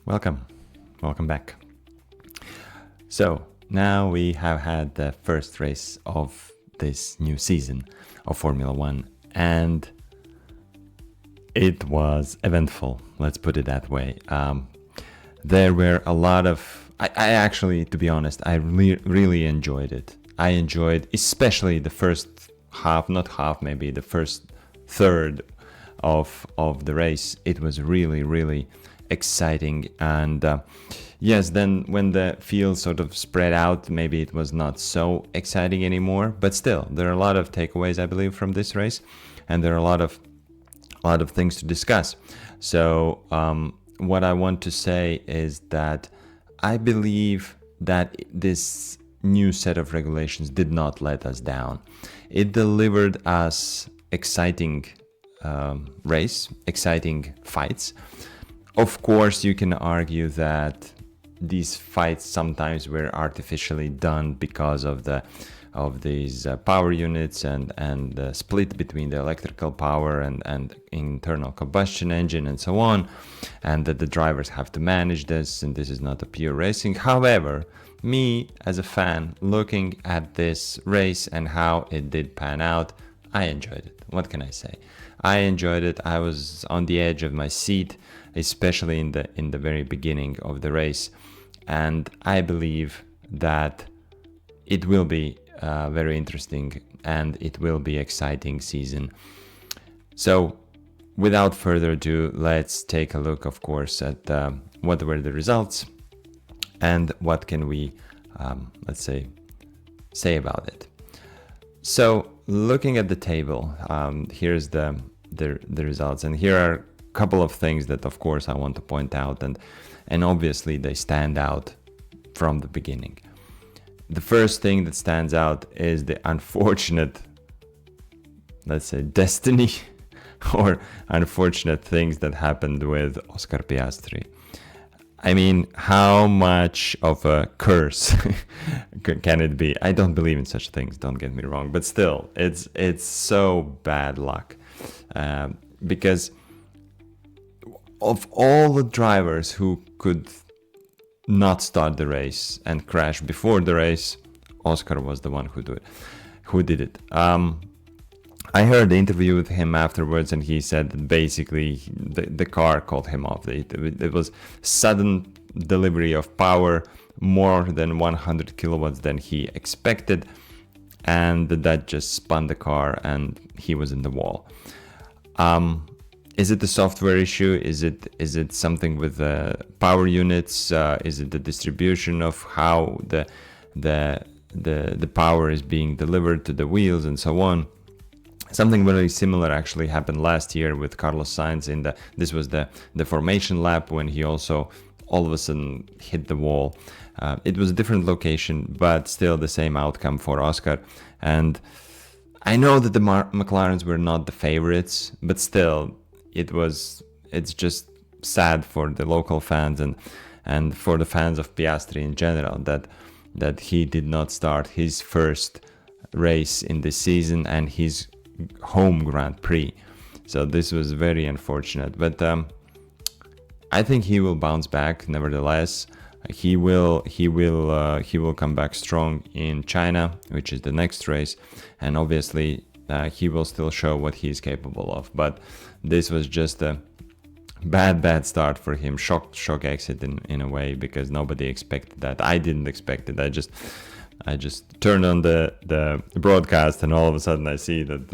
Welcome back. So now we have had the first race of this new season of Formula One, and it was eventful, let's put it that way. There were a lot of, I actually, to be honest, I really enjoyed it. I enjoyed especially the first half, not half, maybe the first third of the race. It was really exciting, and yes, then when the field sort of spread out, maybe it was not so exciting anymore, but still there are a lot of takeaways, I believe, from this race, and there are a lot of things to discuss. So what I want to say is that I believe that this new set of regulations did not let us down. It delivered us exciting race, exciting fights. Of course, you can argue that these fights sometimes were artificially done because of these power units and the split between the electrical power and internal combustion engine and so on, and that the drivers have to manage this, and this is not a pure racing. However, me as a fan looking at this race and how it did pan out, I enjoyed it. What can I say? I enjoyed it. I was on the edge of my seat, especially in the very beginning of the race, and I believe that it will be very interesting and it will be exciting season. So without further ado, let's take a look, of course, at what were the results and what can we let's say about it. So looking at the table, here's the results, and here are a couple of things that of course I want to point out, and obviously they stand out from the beginning. The first thing that stands out is the unfortunate, let's say, destiny or unfortunate things that happened with Oscar Piastri. I mean, how much of a curse can it be? I don't believe in such things, don't get me wrong, but still, it's so bad luck. Because of all the drivers who could not start the race and crash before the race, Oscar was the one who did it. I heard the interview with him afterwards, and he said that basically the car called him off. It was sudden delivery of power, more than 100 kilowatts than he expected, and that just spun the car and he was in the wall. Is it the software issue? Is it something with the power units? Is it the distribution of how the power is being delivered to the wheels and so on? Something very similar actually happened last year with Carlos Sainz this was the formation lap when he also all of a sudden hit the wall. It was a different location, but still the same outcome for Oscar. And I know that the McLarens were not the favorites, but still it's just sad for the local fans and for the fans of Piastri in general that he did not start his first race in this season and his home Grand Prix. So this was very unfortunate, but I think he will bounce back nevertheless. He will come back strong in China, which is the next race, and obviously he will still show what he is capable of. But this was just a bad start for him. Shock exit in a way, because nobody expected that. I didn't expect it. I just turned on the broadcast, and all of a sudden I see that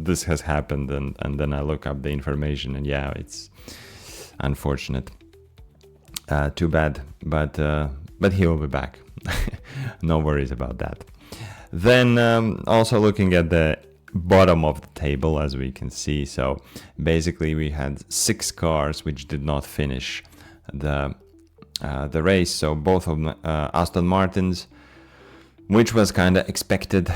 this has happened, and then I look up the information, and yeah, it's unfortunate. Too bad, but he will be back. No worries about that. Then also looking at the bottom of the table, as we can see, so basically we had 6 cars which did not finish the race. So both of them, Aston Martins, which was kind of expected.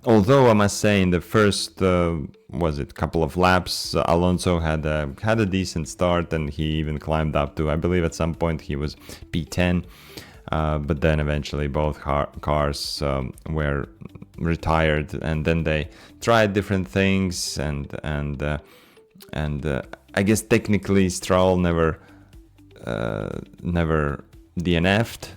Although I must say, in the first couple of laps, Alonso had a decent start, and he even climbed up to, I believe at some point he was P10. but then eventually both cars were retired, and then they tried different things, and I guess technically Stroll never DNF'd,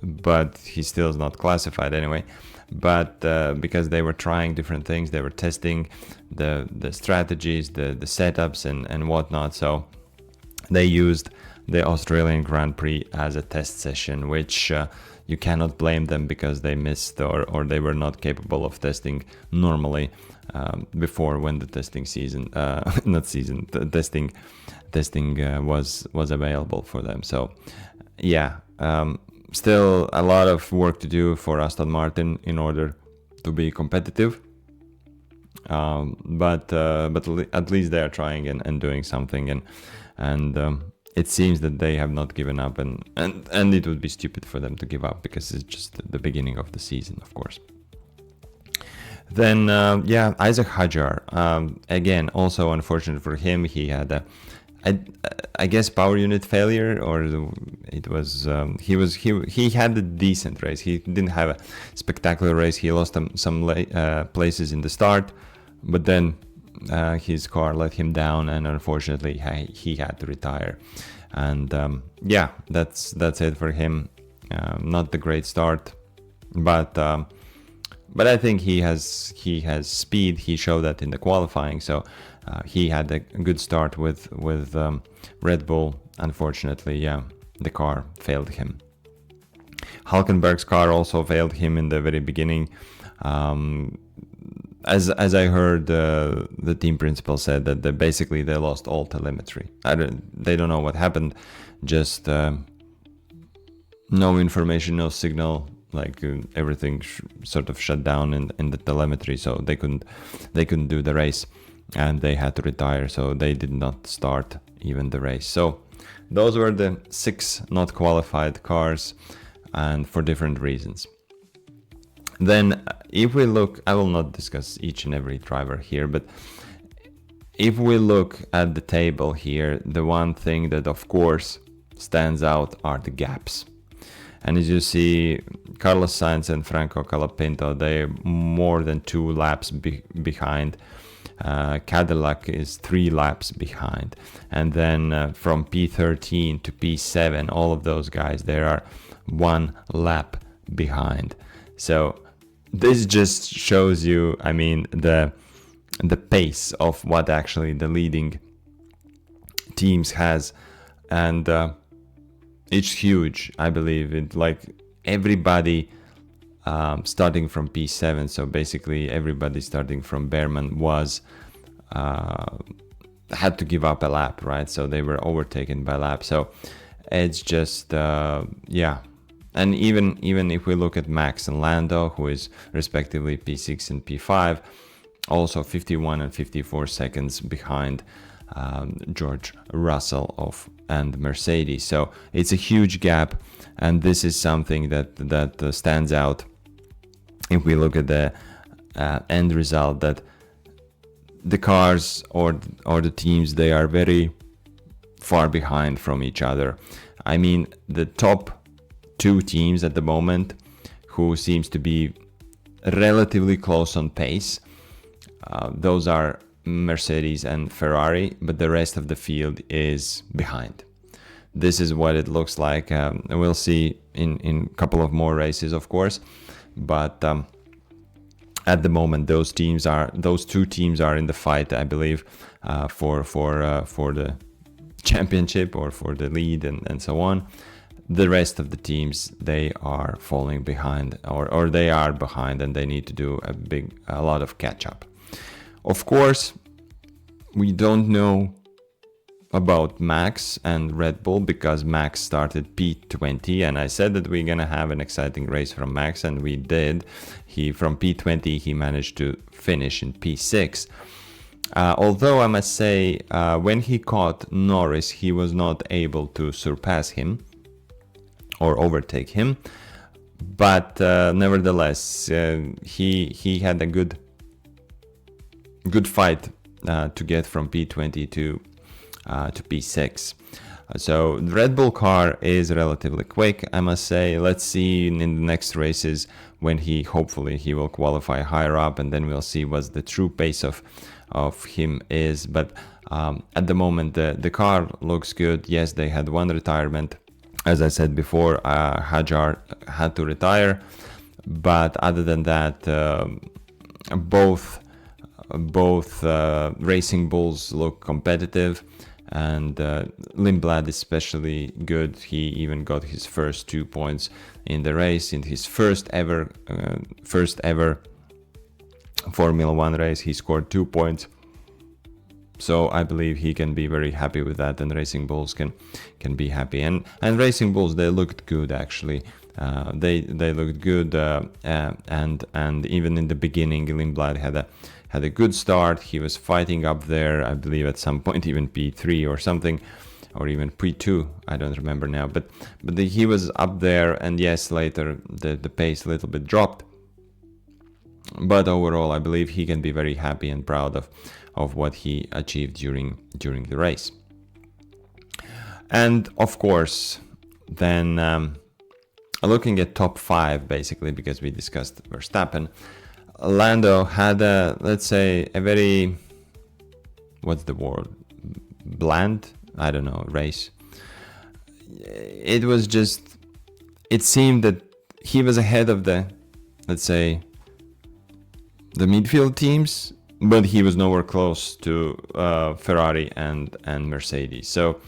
but he still is not classified anyway. But because they were trying different things, they were testing the strategies, the setups and whatnot. So they used the Australian Grand Prix as a test session, which you cannot blame them because they missed or they were not capable of testing normally before, when the testing season, testing was available for them. So yeah, still a lot of work to do for Aston Martin in order to be competitive. But at least they are trying and doing something, and it seems that they have not given up, and it would be stupid for them to give up because it's just the beginning of the season, of course. Then Isaac Hadjar, again, also unfortunate for him. He had I guess power unit failure, or it was he had a decent race. He didn't have a spectacular race. He lost some places in the start, but then his car let him down, and unfortunately he had to retire. And that's it for him. Not the great start, but I think he has speed. He showed that in the qualifying, so he had a good start with Red Bull. Unfortunately, the car failed him. Hulkenberg's car also failed him in the very beginning. As I heard, the team principal said that they lost all telemetry. They don't know what happened. Just no information, no signal. Like everything sort of shut down in the telemetry, so they couldn't do the race, and they had to retire. So they did not start even the race. So those were the 6 not qualified cars, and for different reasons. Then if we look, I will not discuss each and every driver here, but if we look at the table here, the one thing that of course stands out are the gaps. And as you see, Carlos Sainz and Franco Colapinto, they're more than 2 laps behind. Cadillac is 3 laps behind. And then from P13 to P7, all of those guys, they are 1 lap behind. So this just shows you, I mean, the pace of what actually the leading teams has. And it's huge, I believe. It like everybody starting from P7, so basically everybody starting from Behrman had to give up a lap, right? So they were overtaken by lap. So it's just and even if we look at Max and Lando, who is respectively P6 and P5, also 51 and 54 seconds behind George Russell and Mercedes. So it's a huge gap, and this is something that stands out if we look at the end result, that the cars or the teams, they are very far behind from each other. I mean, the top 2 teams at the moment who seems to be relatively close on pace, those are Mercedes and Ferrari, but the rest of the field is behind. This is what it looks like. We'll see in a couple of more races, of course, but at the moment those 2 teams are in the fight, I believe, for the championship or for the lead and so on. The rest of the teams, they are falling behind, or they are behind, and they need to do a lot of catch up. Of course, we don't know about Max and Red Bull because Max started P20, and I said that we're gonna have an exciting race from Max, and we did. From P20 he managed to finish in P6. Although I must say, when he caught Norris, he was not able to surpass him or overtake him, but nevertheless he had a good fight to get from P20 to P6. So the Red Bull car is relatively quick, I must say. Let's see in the next races when hopefully he will qualify higher up, and then we'll see what the true pace of him is. But at the moment, the car looks good. Yes, they had one retirement. As I said before, Hajar had to retire. But other than that, both Racing Bulls look competitive, and Lindblad especially good. He even got his first 2 points in the race in his first ever Formula One race. He scored 2 points, so I believe he can be very happy with that, and Racing Bulls can be happy. And Racing Bulls, they looked good actually. They looked good, and even in the beginning, Lindblad had a good start. He was fighting up there, I believe at some point even P3 or something, or even P2, I don't remember now, but he was up there, and yes, later the pace a little bit dropped, but overall I believe he can be very happy and proud of what he achieved during the race. And of course then looking at top 5 basically, because we discussed Verstappen, Lando had let's say a very, what's the word, bland, I don't know, race. It was just, it seemed that he was ahead of the, let's say, the midfield teams, but he was nowhere close to Ferrari and Mercedes. So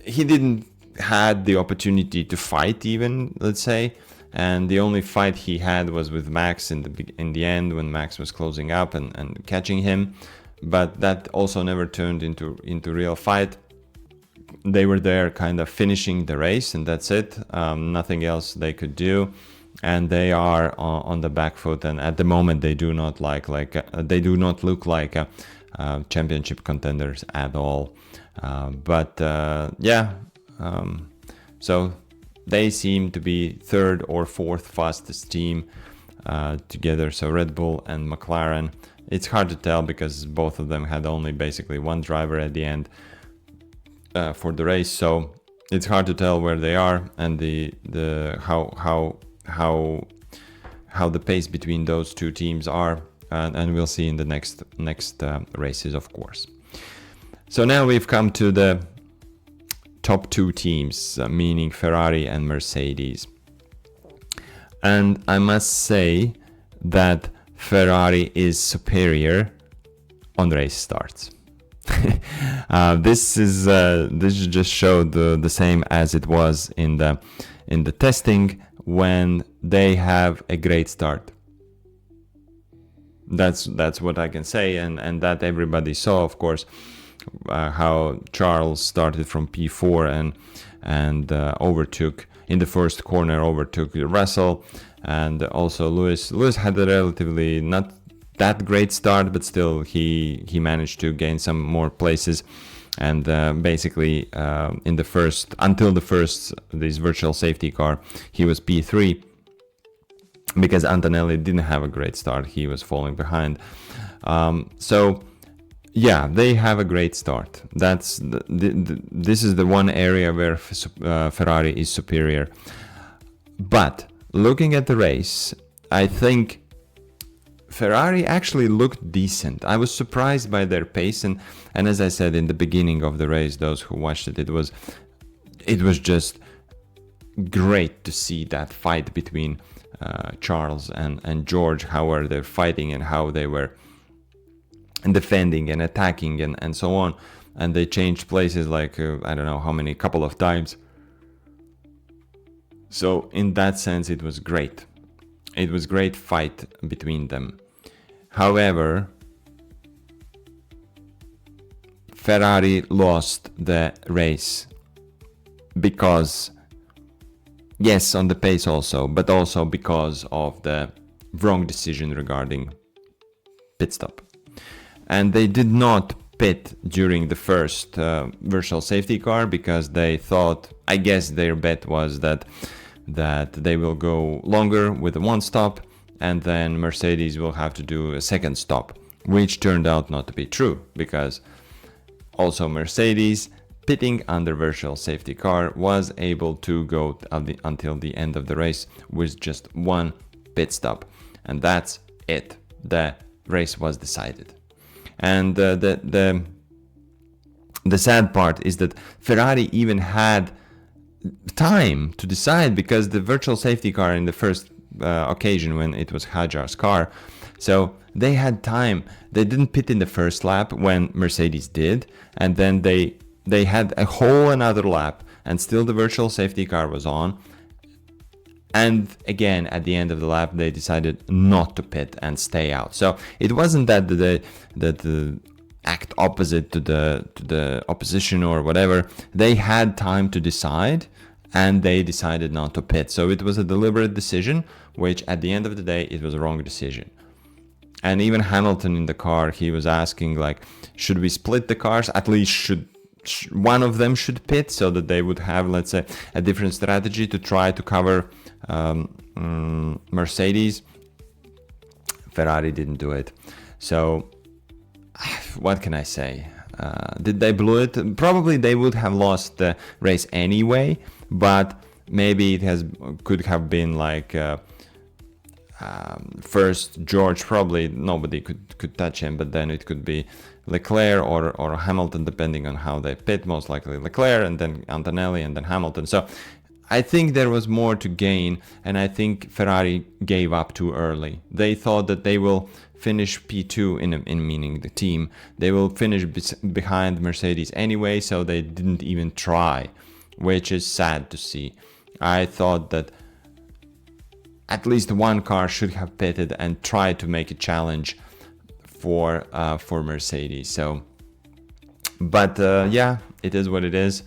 he didn't had the opportunity to fight even, let's say, and the only fight he had was with Max in the end, when Max was closing up and catching him, but that also never turned into real fight. They were there kind of finishing the race, and that's it. Nothing else they could do, and they are on the back foot, and at the moment they do not they do not look like championship contenders at all. So they seem to be third or fourth fastest team together. So Red Bull and McLaren, it's hard to tell because both of them had only basically one driver at the end for the race. So it's hard to tell where they are, and how the pace between those two teams are, and we'll see in the next races, of course. So now we've come to the top 2 teams, meaning Ferrari and Mercedes. And I must say that Ferrari is superior on race starts. This just showed the same as it was in the testing, when they have a great start. That's what I can say, and that everybody saw, of course. How Charles started from P4 and overtook in the first corner, overtook Russell, and also Lewis had a relatively not that great start, but still he managed to gain some more places, and basically in the first, until this virtual safety car, he was P3 because Antonelli didn't have a great start. He was falling behind. So yeah, they have a great start. That's this is the one area where Ferrari is superior. But looking at the race, I think Ferrari actually looked decent. I was surprised by their pace, and as I said in the beginning of the race, those who watched it, it was just great to see that fight between Charles and George, how are they fighting and how they were defending and attacking and so on, and they changed places like I don't know how many, couple of times. So in that sense it was great. It was great fight between them. However, Ferrari lost the race because, yes, on the pace also, but also because of the wrong decision regarding pit stop. And they did not pit during the first virtual safety car because they thought, I guess their bet was that they will go longer with the one stop, and then Mercedes will have to do a second stop, which turned out not to be true, because also Mercedes pitting under virtual safety car, was able to go until the end of the race with just one pit stop. And that's it. The race was decided. And the sad part is that Ferrari even had time to decide, because the virtual safety car in the first occasion, when it was Hajar's car, so they had time. They didn't pit in the first lap when Mercedes did, and then they had a whole another lap, and still the virtual safety car was on. And again, at the end of the lap, they decided not to pit and stay out. So it wasn't that the act opposite to the opposition or whatever. They had time to decide, and they decided not to pit. So it was a deliberate decision, which at the end of the day, it was a wrong decision. And even Hamilton in the car, he was asking, like, should we split the cars? At least one of them should pit, so that they would have, let's say, a different strategy to try to cover Mercedes. Ferrari didn't do it. So what can I say? Did they blow it? Probably they would have lost the race anyway, but maybe it could have been like first George, probably nobody could touch him, but then it could be Leclerc or Hamilton, depending on how they pit. Most likely Leclerc, and then Antonelli, and then Hamilton. So I think there was more to gain, and I think Ferrari gave up too early. They thought that they will finish P2 in meaning the team. They will finish behind Mercedes anyway, so they didn't even try, which is sad to see. I thought that at least one car should have pitted and tried to make a challenge for Mercedes. So, but yeah, it is what it is.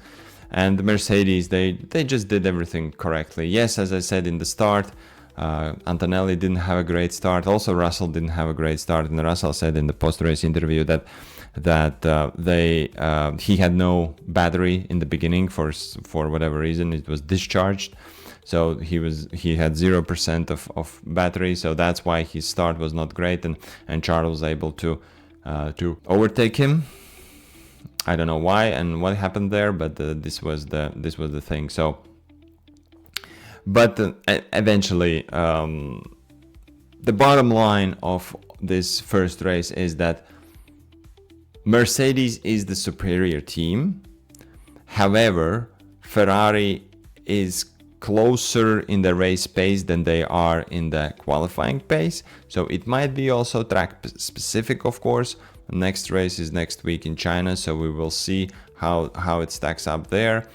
And the Mercedes, they just did everything correctly. Yes, as I said in the start, Antonelli didn't have a great start. Also, Russell didn't have a great start. And Russell said in the post-race interview that he had no battery in the beginning for whatever reason. It was discharged. So he had 0% of battery, so that's why his start was not great, and Charles was able to overtake him. I don't know why and what happened there, but this was the thing. So, but eventually, the bottom line of this first race is that Mercedes is the superior team. However, Ferrari is closer in the race pace than they are in the qualifying pace. So it might be also track specific, of course. The next race is next week in China, so we will see how it stacks up there.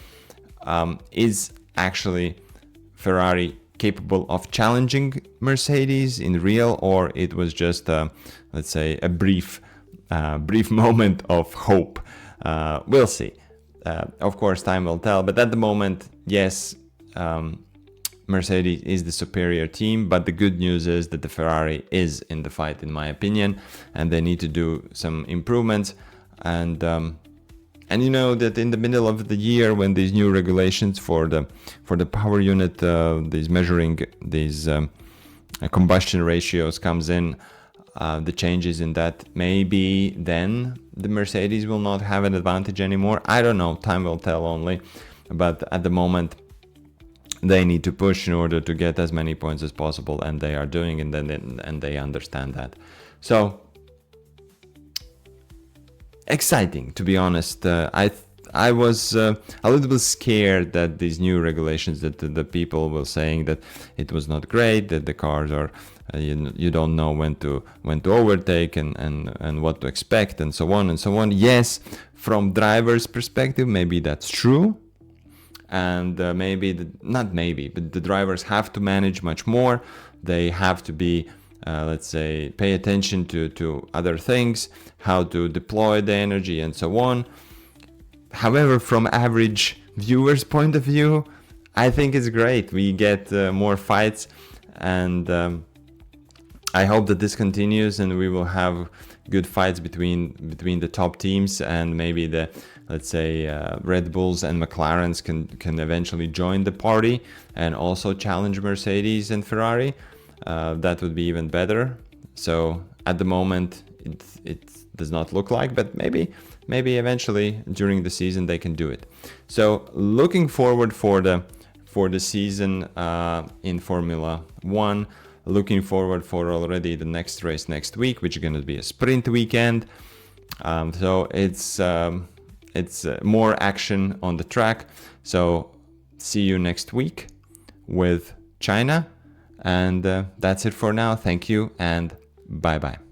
Is actually Ferrari capable of challenging Mercedes in real, or it was just let's say a brief moment of hope? We'll see. Of course, time will tell, but at the moment, yes, Mercedes is the superior team, but the good news is that the Ferrari is in the fight, in my opinion, and they need to do some improvements. And you know that in the middle of the year, when these new regulations for the power unit, these measuring these combustion ratios comes in, the changes in that, maybe then the Mercedes will not have an advantage anymore. I don't know, time will tell only, but at the moment they need to push in order to get as many points as possible, and they are doing, and they understand that. So exciting, to be honest. I was a little bit scared that these new regulations, that the people were saying that it was not great, that the cars are you don't know when to overtake and what to expect, and so on and so on. Yes, from driver's perspective, maybe that's true. And but the drivers have to manage much more. They have to be, let's say, pay attention to other things, how to deploy the energy and so on. However, from average viewer's point of view, I think it's great. We get more fights, and I hope that this continues, and we will have good fights between the top teams, and maybe the, let's say, Red Bulls and McLarens can eventually join the party and also challenge Mercedes and Ferrari. That would be even better. So at the moment, it does not look like, but maybe eventually during the season they can do it. So looking forward for the season in Formula One. Looking forward for already the next race next week, which is going to be a sprint weekend. So it's more action on the track. So see you next week with China. And that's it for now. Thank you and bye bye.